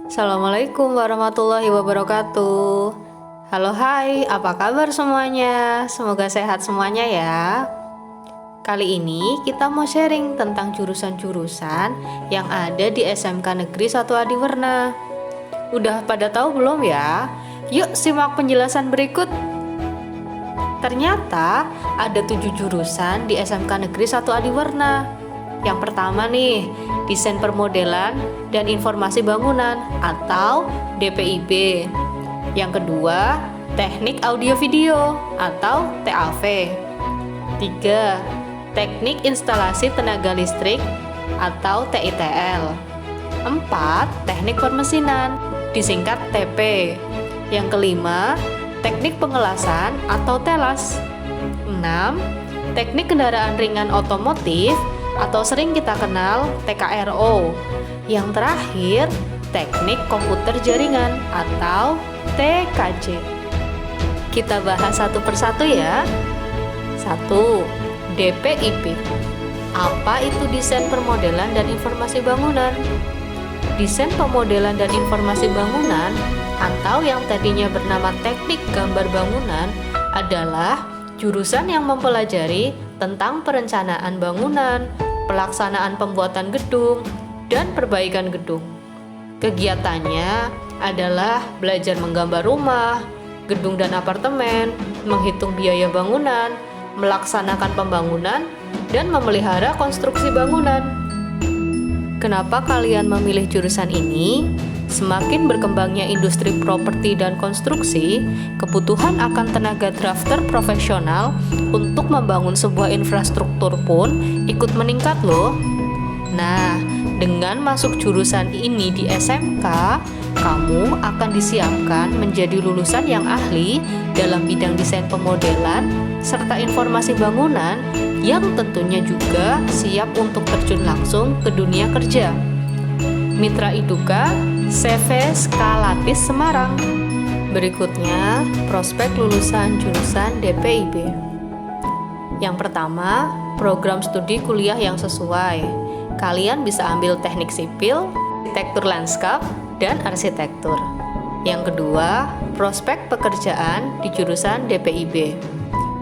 Assalamualaikum warahmatullahi wabarakatuh. Halo, hai, apa kabar semuanya? Semoga sehat semuanya ya. Kali ini kita mau sharing tentang jurusan-jurusan yang ada di SMK Negeri 1 Adiwerna. Udah pada tahu belum ya? Yuk simak penjelasan berikut. Ternyata ada 7 jurusan di SMK Negeri 1 Adiwerna. Yang pertama nih, Desain Permodelan dan Informasi Bangunan atau DPIB. Yang kedua, Teknik Audio Video atau TAV. 3. Teknik Instalasi Tenaga Listrik atau TITL. 4. Teknik Permesinan, disingkat TP. Yang kelima, Teknik Pengelasan atau TELAS. 6. Teknik Kendaraan Ringan Otomotif atau sering kita kenal TKRO. Yang terakhir, Teknik Komputer Jaringan atau TKJ. Kita bahas satu persatu ya. 1. DPIB. Apa itu Desain Permodelan dan Informasi Bangunan? Desain Pemodelan dan Informasi Bangunan atau yang tadinya bernama Teknik Gambar Bangunan adalah jurusan yang mempelajari tentang perencanaan bangunan, pelaksanaan pembuatan gedung, dan perbaikan gedung. Kegiatannya adalah belajar menggambar rumah, gedung dan apartemen, menghitung biaya bangunan, melaksanakan pembangunan, dan memelihara konstruksi bangunan. Kenapa kalian memilih jurusan ini? Semakin berkembangnya industri properti dan konstruksi, kebutuhan akan tenaga drafter profesional untuk membangun sebuah infrastruktur pun ikut meningkat loh. Nah, dengan masuk jurusan ini di SMK, kamu akan disiapkan menjadi lulusan yang ahli dalam bidang desain pemodelan serta informasi bangunan yang tentunya juga siap untuk terjun langsung ke dunia kerja. Mitra Iduka, CV Skalatis Semarang. Berikutnya, prospek lulusan jurusan DPIB. Yang pertama, program studi kuliah yang sesuai. Kalian bisa ambil teknik sipil, arsitektur lanskap, dan arsitektur. Yang kedua, prospek pekerjaan di jurusan DPIB.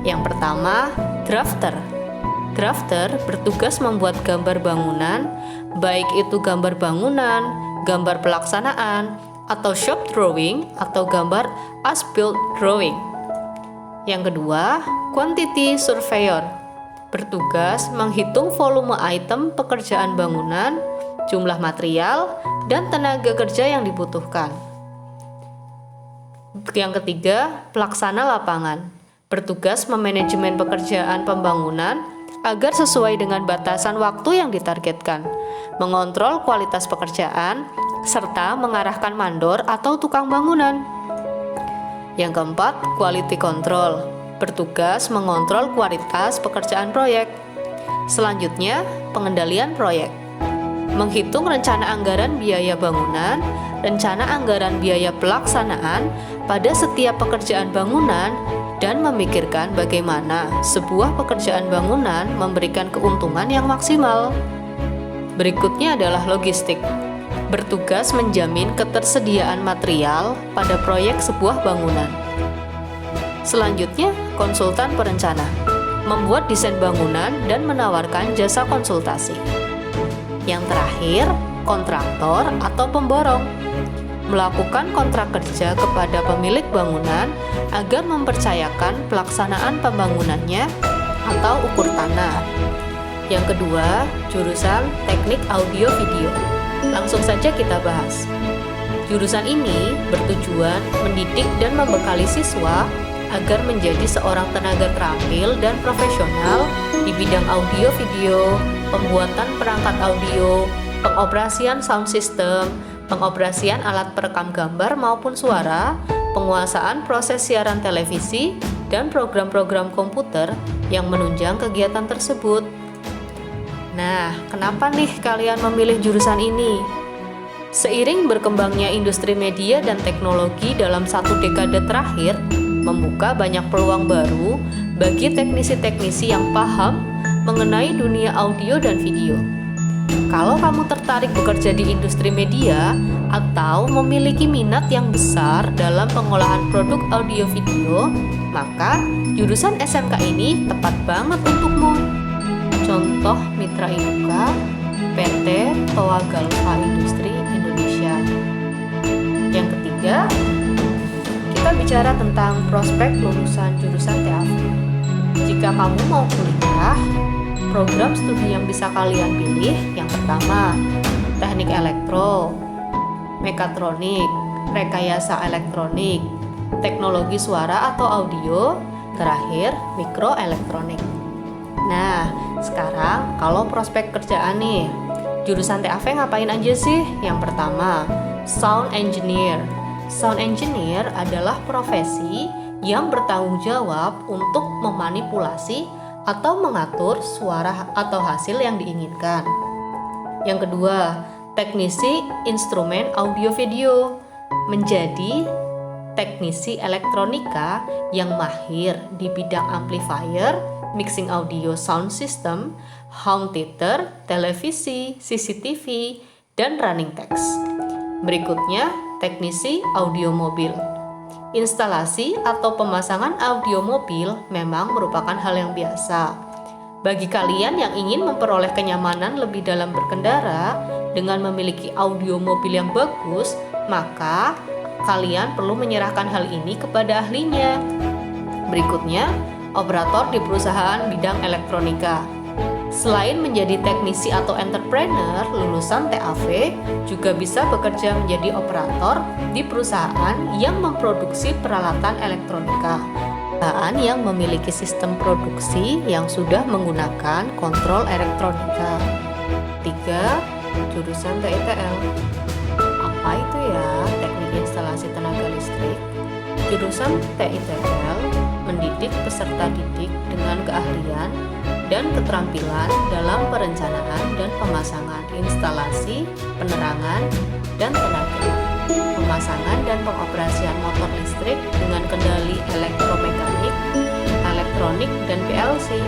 Yang pertama, drafter. Drafter bertugas membuat gambar bangunan, baik itu gambar bangunan, gambar pelaksanaan, atau shop drawing atau gambar as-built drawing. Yang kedua, quantity surveyor. Bertugas menghitung volume item pekerjaan bangunan, jumlah material, dan tenaga kerja yang dibutuhkan. Yang ketiga, pelaksana lapangan. Bertugas memanajemen pekerjaan pembangunan agar sesuai dengan batasan waktu yang ditargetkan, mengontrol kualitas pekerjaan, serta mengarahkan mandor atau tukang bangunan. Yang keempat, quality control. Bertugas mengontrol kualitas pekerjaan proyek. Selanjutnya, pengendalian proyek. Menghitung rencana anggaran biaya bangunan, rencana anggaran biaya pelaksanaan pada setiap pekerjaan bangunan, dan memikirkan bagaimana sebuah pekerjaan bangunan memberikan keuntungan yang maksimal. Berikutnya adalah logistik. Bertugas menjamin ketersediaan material pada proyek sebuah bangunan. Selanjutnya, konsultan perencana. Membuat desain bangunan dan menawarkan jasa konsultasi. Yang terakhir, kontraktor atau pemborong. Melakukan kontrak kerja kepada pemilik bangunan agar mempercayakan pelaksanaan pembangunannya atau ukur tanah. Yang kedua, jurusan teknik audio video. Langsung saja kita bahas. Jurusan ini bertujuan mendidik dan membekali siswa agar menjadi seorang tenaga terampil dan profesional di bidang audio video, pembuatan perangkat audio, pengoperasian sound system, pengoperasian alat perekam gambar maupun suara, penguasaan proses siaran televisi, dan program-program komputer yang menunjang kegiatan tersebut. Nah, kenapa nih kalian memilih jurusan ini? Seiring berkembangnya industri media dan teknologi dalam 1 dekade terakhir, membuka banyak peluang baru bagi teknisi-teknisi yang paham mengenai dunia audio dan video. Kalau kamu tertarik bekerja di industri media atau memiliki minat yang besar dalam pengolahan produk audio video, maka jurusan SMK ini tepat banget untukmu. Contoh mitra IDUKA, PT Toa Galva Industri Indonesia. Yang ketiga, kita bicara tentang prospek lulusan jurusan TAV. Jika kamu mau kuliah, program studi yang bisa kalian pilih yang pertama, teknik elektro, mekatronik, rekayasa elektronik, teknologi suara atau audio, terakhir mikroelektronik. Nah, sekarang kalau prospek kerjaan nih, jurusan TAV ngapain aja sih? Yang pertama, sound engineer. Sound engineer adalah profesi yang bertanggung jawab untuk memanipulasi atau mengatur suara atau hasil yang diinginkan. Yang kedua, teknisi instrumen audio video. Menjadi teknisi elektronika yang mahir di bidang amplifier, mixing audio sound system, home theater, televisi, CCTV, dan running text. Berikutnya, teknisi audio mobil. Instalasi atau pemasangan audio mobil memang merupakan hal yang biasa. Bagi kalian yang ingin memperoleh kenyamanan lebih dalam berkendara dengan memiliki audio mobil yang bagus, maka kalian perlu menyerahkan hal ini kepada ahlinya. Berikutnya, operator di perusahaan bidang elektronika. Selain menjadi teknisi atau entrepreneur, lulusan TAV juga bisa bekerja menjadi operator di perusahaan yang memproduksi peralatan elektronika. Perusahaan yang memiliki sistem produksi yang sudah menggunakan kontrol elektronika. 3. Jurusan TITL. Apa itu ya teknik instalasi tenaga listrik? Jurusan TITL mendidik peserta didik dengan keahlian dan keterampilan dalam perencanaan dan pemasangan instalasi, penerangan, dan tenaga, pemasangan dan pengoperasian motor listrik dengan kendali elektromekanik, elektronik, dan PLC.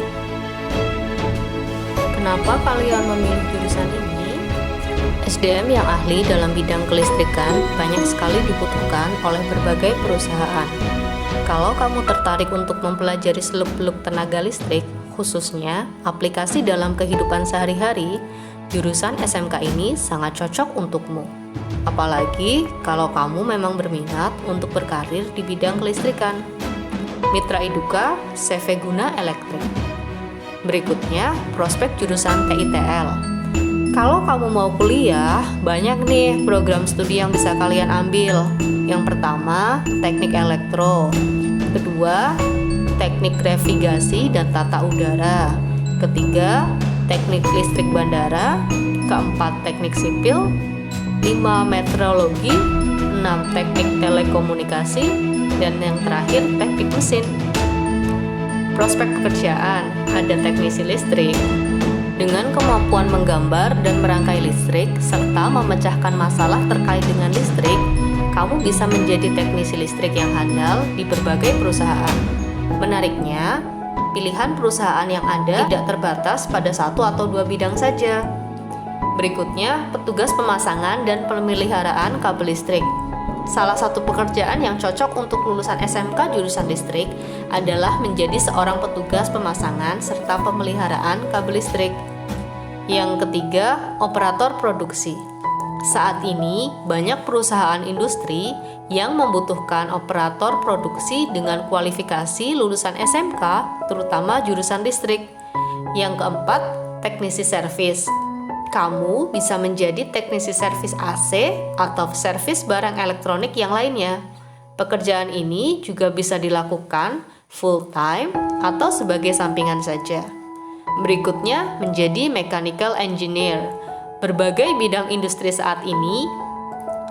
Kenapa kalian memilih jurusan ini? SDM yang ahli dalam bidang kelistrikan banyak sekali dibutuhkan oleh berbagai perusahaan. Kalau kamu tertarik untuk mempelajari seluk-beluk tenaga listrik, khususnya aplikasi dalam kehidupan sehari-hari, jurusan SMK ini sangat cocok untukmu. Apalagi kalau kamu memang berminat untuk berkarir di bidang kelistrikan. Mitra IDUKA, CV Guna Elektrik. Berikutnya, prospek jurusan TITL. Kalau kamu mau kuliah, banyak nih program studi yang bisa kalian ambil. Yang pertama, teknik elektro. Kedua, teknik navigasi dan tata udara. Ketiga, teknik listrik bandara. Keempat, teknik sipil. 5, meteorologi. 6, teknik telekomunikasi. Dan yang terakhir, teknik mesin. Prospek pekerjaan, ada teknisi listrik. Dengan kemampuan menggambar dan merangkai listrik, serta memecahkan masalah terkait dengan listrik, kamu bisa menjadi teknisi listrik yang handal di berbagai perusahaan. Menariknya, pilihan perusahaan yang ada tidak terbatas pada satu atau dua bidang saja. Berikutnya, petugas pemasangan dan pemeliharaan kabel listrik. Salah satu pekerjaan yang cocok untuk lulusan SMK jurusan listrik adalah menjadi seorang petugas pemasangan serta pemeliharaan kabel listrik. Yang ketiga, operator produksi. Saat ini, banyak perusahaan industri yang membutuhkan operator produksi dengan kualifikasi lulusan SMK, terutama jurusan listrik. Yang keempat, teknisi servis. Kamu bisa menjadi teknisi servis AC atau servis barang elektronik yang lainnya. Pekerjaan ini juga bisa dilakukan full time atau sebagai sampingan saja. Berikutnya, menjadi mechanical engineer. Berbagai bidang industri saat ini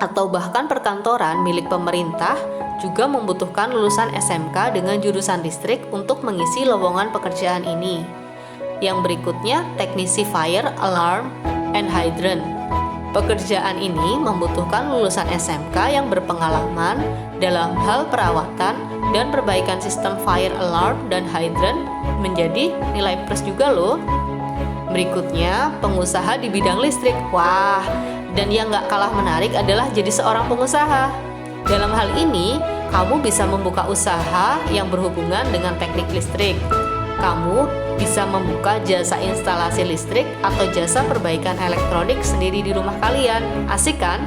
atau bahkan perkantoran milik pemerintah juga membutuhkan lulusan SMK dengan jurusan listrik untuk mengisi lowongan pekerjaan ini. Yang berikutnya, teknisi fire alarm and hydrant. Pekerjaan ini membutuhkan lulusan SMK yang berpengalaman dalam hal perawatan dan perbaikan sistem fire alarm dan hydrant, menjadi nilai plus juga loh. Berikutnya, pengusaha di bidang listrik. Wah, dan yang gak kalah menarik adalah jadi seorang pengusaha. Dalam hal ini, kamu bisa membuka usaha yang berhubungan dengan teknik listrik. Kamu bisa membuka jasa instalasi listrik atau jasa perbaikan elektronik sendiri di rumah kalian. Asik kan?